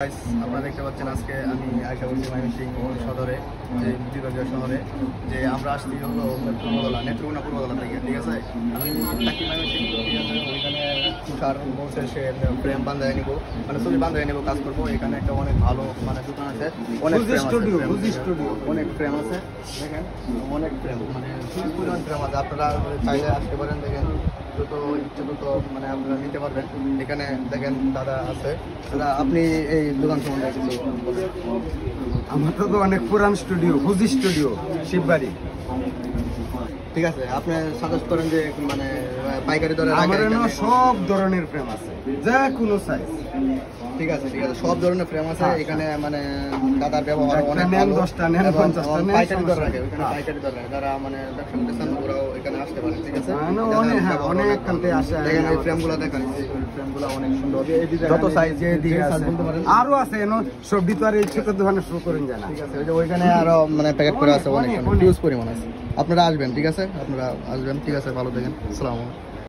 আপনারা দেখতে পাচ্ছেন আজকে আমি আশা করছি ময়মনসিংহ সদরে যে বিভাগীয় শহরে যে আমরা আসছি হলো নেত্রকোনা পূর্বতলা থেকে, ঠিক আছে। আমি থাকি ময়মনসিংহ, ঠিক আছে। ওইখানে তুষার বলছে সে ফ্রেম বান্ধায় নিবো, মানে ছবি বান্ধায় নিবো, কাজ করবো। এখানে একটা অনেক ভালো মানে দোকান আছে, অনেক স্টুডিও অনেক ফ্রেম আছে, দেখেন অনেক ফ্রেম, মানে হিউজ পরিমাণ ফ্রেম আছে। আপনারা চাইলে আসতে পারেন, দেখেন যত ইচ্ছে তত মানে আপনারা নিতে পারবেন। এখানে দেখেন দাদা আছে। দাদা, আপনি এই দোকান সম্বন্ধে কিছু বলেন। আমার তো অনেক পুরান স্টুডিও, হুজি স্টুডিও, শিববাড়ি। ঠিক আছে, আপনি সাজেস্ট করেন যে মানে পাইকারি দরে আমার সব ধরনের ফ্রেম আছে, যা কোনো সাইজ। ঠিক আছে, ঠিক আছে, সব ধরনের ফ্রেম আছে এখানে। মানে দাদার ব্যবহার অনেক নেন 10টা নেন 50টা নেন, পাইকারি দর রাখে ওখানে, পাইকারি দর রাখে। যারা মানে ব্যবসা করতে চান ওরাও এখানে আসতে পারে, ঠিক আছে। অনেক কালকে আসে। দেখেন এই ফ্রেমগুলো, দেখেন এই ফ্রেমগুলো অনেক সুন্দর, যত সাইজ যে দিকে আছে বলতে পারেন। আরো আছে সবজি তো আর এই ছোট দোকানে শুরু করেন যায় না। ঠিক আছে, ওই যে ওইখানে আরো মানে প্যাকেট করে আছে, অনেক হিউজ পরিমাণ আছে। আপনারা আসবেন, ঠিক আছে, আপনারা আসবেন, ঠিক আছে। ভালো থাকেন, আসসালামু আলাইকুম।